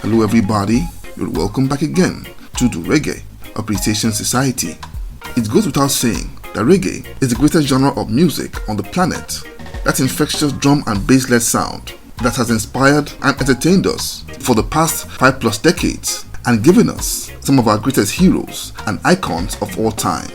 Hello everybody, you're welcome back again to the Reggae Appreciation Society. It goes without saying that reggae is the greatest genre of music on the planet. That infectious drum and bass-led sound that has inspired and entertained us for the past 5+ decades and given us some of our greatest heroes and icons of all time.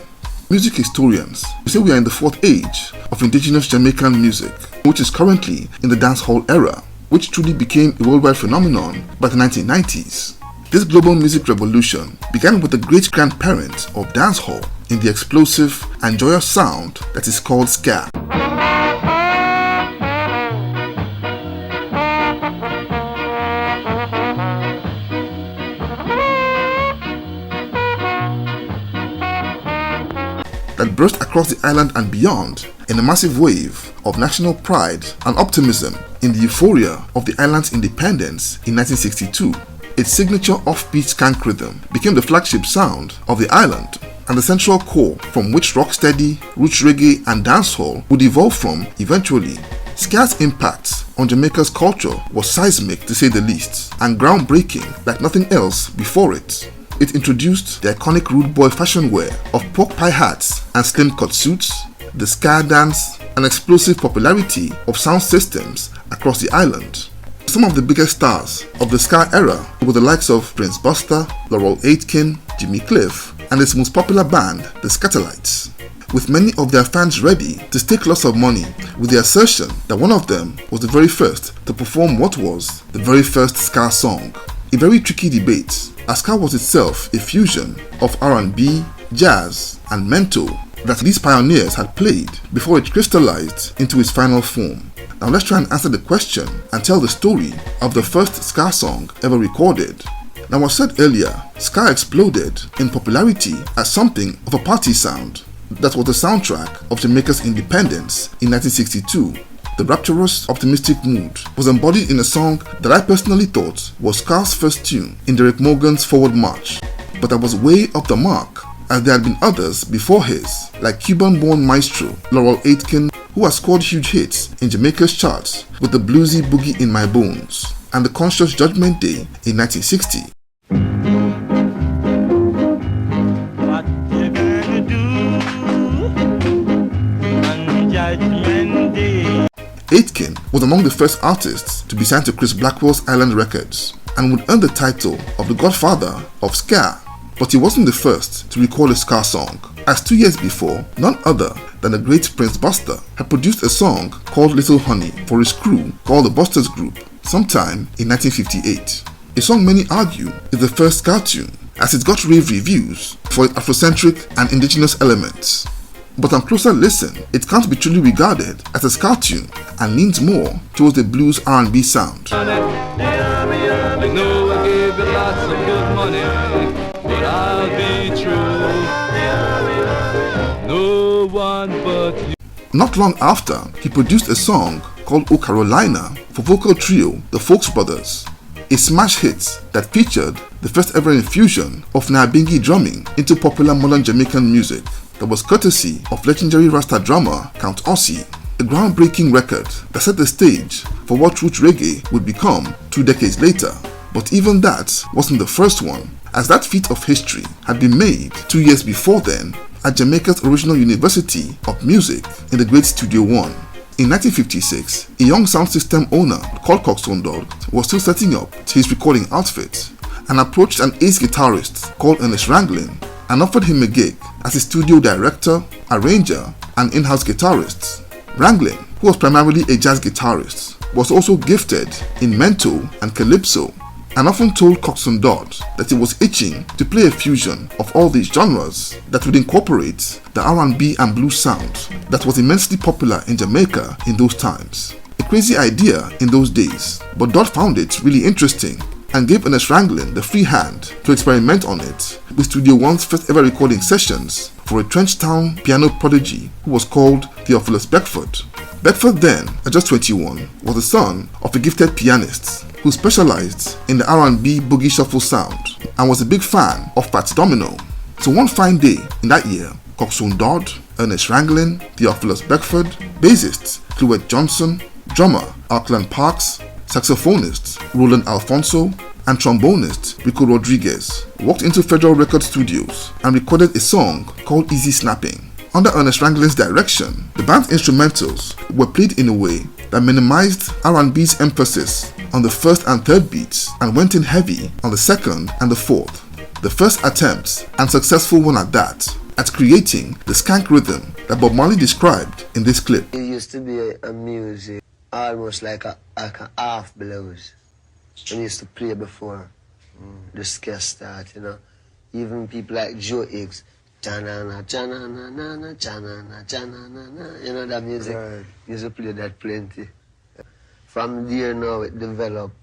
Music historians say we are in the fourth age of indigenous Jamaican music, which is currently in the dancehall era, which truly became a worldwide phenomenon by the 1990s. This global music revolution began with the great-grandparent of dancehall in the explosive and joyous sound that is called ska. That burst across the island and beyond in a massive wave of national pride and optimism in the euphoria of the island's independence in 1962. Its signature offbeat skank rhythm became the flagship sound of the island and the central core from which rocksteady, roots reggae and dancehall would evolve from eventually. Ska's impact on Jamaica's culture was seismic to say the least, and groundbreaking like nothing else before it. It introduced the iconic rude boy fashion wear of pork pie hats and slim cut suits, the ska dance, and explosive popularity of sound systems across the island. Some of the biggest stars of the ska era were the likes of Prince Buster, Laurel Aitken, Jimmy Cliff, and its most popular band, the Skatalites, with many of their fans ready to stake lots of money with the assertion that one of them was the very first to perform what was the very first Ska Song. A very tricky debate, as ska was itself a fusion of R&B, jazz, and mento that these pioneers had played before it crystallized into its final form. Now let's try and answer the question and tell the story of the first ska song ever recorded. Now, as said earlier, ska exploded in popularity as something of a party sound that was the soundtrack of Jamaica's independence in 1962. The rapturous, optimistic mood was embodied in a song that I personally thought was Ska's first tune in Derek Morgan's Forward March, but that was way off the mark, as there had been others before his, like Cuban-born maestro Laurel Aitken, who has scored huge hits in Jamaica's charts with the bluesy Boogie in My Bones and the Conscious Judgment Day in 1960. What you gonna do on Judgment Day? Aitken was among the first artists to be signed to Chris Blackwell's Island Records and would earn the title of the Godfather of Ska. But he wasn't the first to record a ska song, as 2 years before, none other than the great Prince Buster had produced a song called Little Honey for his crew called the Busters Group sometime in 1958. A song many argue is the first ska tune, as it got rave reviews for its Afrocentric and indigenous elements. But on closer listen, it can't be truly regarded as a ska tune and leans more towards the blues R&B sound. Not long after, he produced a song called O Carolina for vocal trio The Folks Brothers, a smash hit that featured the first ever infusion of Nyabingi drumming into popular modern Jamaican music that was courtesy of legendary Rasta drummer Count Ossie, a groundbreaking record that set the stage for what roots reggae would become 2 decades later. But even that wasn't the first one, as that feat of history had been made 2 years before then at Jamaica's original University of Music in the Great Studio One. In 1956, a young sound system owner called Coxsone Dog was still setting up his recording outfit and approached an ace guitarist called Ernest Ranglin and offered him a gig as a studio director, arranger, and in-house guitarist. Ranglin, who was primarily a jazz guitarist, was also gifted in mento and calypso, and often told Coxsone Dodd that he was itching to play a fusion of all these genres that would incorporate the R&B and blues sound that was immensely popular in Jamaica in those times. A crazy idea in those days, but Dodd found it really interesting and gave Ernest Ranglin the free hand to experiment on it with Studio One's first ever recording sessions for a Trenchtown piano prodigy who was called Theophilus Beckford. Beckford then, at just 21, was the son of a gifted pianist who specialized in the R&B boogie shuffle sound and was a big fan of Fats Domino. So one fine day in that year, Coxsone Dodd, Ernest Ranglin, Theophilus Beckford, bassist Clewett Johnson, drummer Auckland Parks, saxophonist Roland Alfonso, and trombonist Rico Rodriguez walked into Federal Record Studios and recorded a song called Easy Snapping. Under Ernest Ranglin's direction, the band's instrumentals were played in a way that minimized R&B's emphasis on the first and third beats and went in heavy on the second and the fourth. The first attempt, and successful one at that, at creating the skank rhythm that Bob Marley described in this clip. It used to be a music almost like a half blues. When we used to play before the ska start, you know. Even people like Joe Higgs, cha-na-na, cha-na-na-na-na, cha-na-na, cha-na-na-na, you know that music? Right. Used to play that plenty. From there now it developed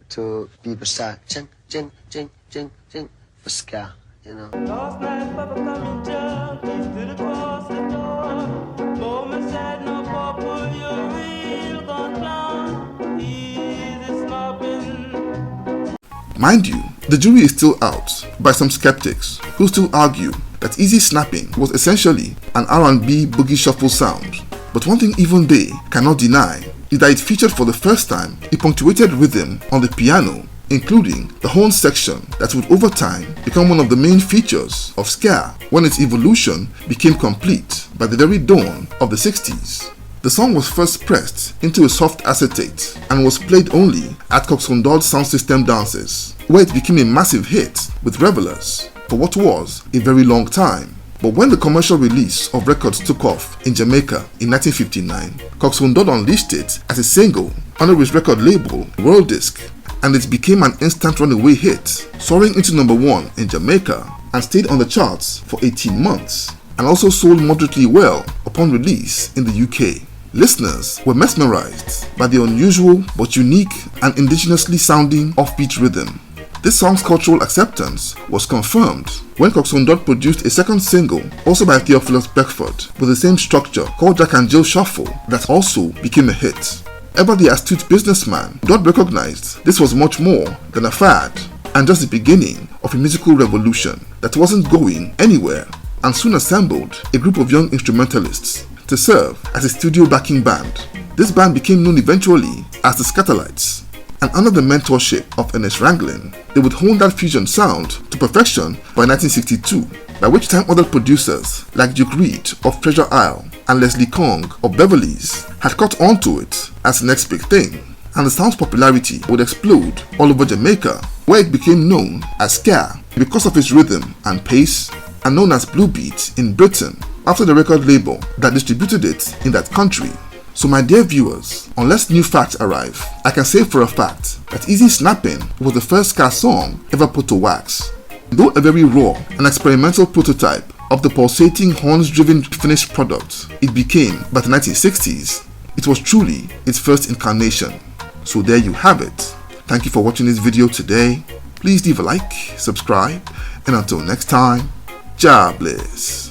to people start ching, ching, ching, ching, ching for ska, you know. Last night Papa come in church, he stood across the door. Mama said no papa, you're real gone clown. Easy snapping. Mind you, the jury is still out by some skeptics who still argue that Easy Snapping was essentially an R&B boogie shuffle sound. But one thing even they cannot deny is that it featured for the first time a punctuated rhythm on the piano, including the horn section that would over time become one of the main features of ska when its evolution became complete by the very dawn of the 60s. The song was first pressed into a soft acetate and was played only at Coxsone sound system dances, where it became a massive hit with revelers for what was a very long time. But when the commercial release of records took off in Jamaica in 1959, Coxsone unleashed it as a single under his record label World Disc, and it became an instant runaway hit, soaring into #1 in Jamaica and stayed on the charts for 18 months, and also sold moderately well upon release in the UK. Listeners were mesmerized by the unusual but unique and indigenously sounding offbeat rhythm. This song's cultural acceptance was confirmed when Coxsone produced a second single, also by Theophilus Beckford, with the same structure called Jack and Jill Shuffle, that also became a hit. Ever the astute businessman, Dodd recognized this was much more than a fad and just the beginning of a musical revolution that wasn't going anywhere, and soon assembled a group of young instrumentalists to serve as a studio backing band. This band became known eventually as the Scatterlights, and under the mentorship of Ernest Ranglin, they would hone that fusion sound to perfection by 1962, by which time other producers like Duke Reid of Treasure Isle and Leslie Kong of Beverly's had caught on to it as the next big thing, and the sound's popularity would explode all over Jamaica, where it became known as ska because of its rhythm and pace, and known as Blue Beat in Britain after the record label that distributed it in that country. So my dear viewers, unless new facts arrive, I can say for a fact that Easy Snapping was the first ska song ever put to wax. Though a very raw and experimental prototype of the pulsating horns-driven finished product it became by the 1960s, it was truly its first incarnation. So there you have it. Thank you for watching this video today. Please leave a like, subscribe, and until next time, Jah bless.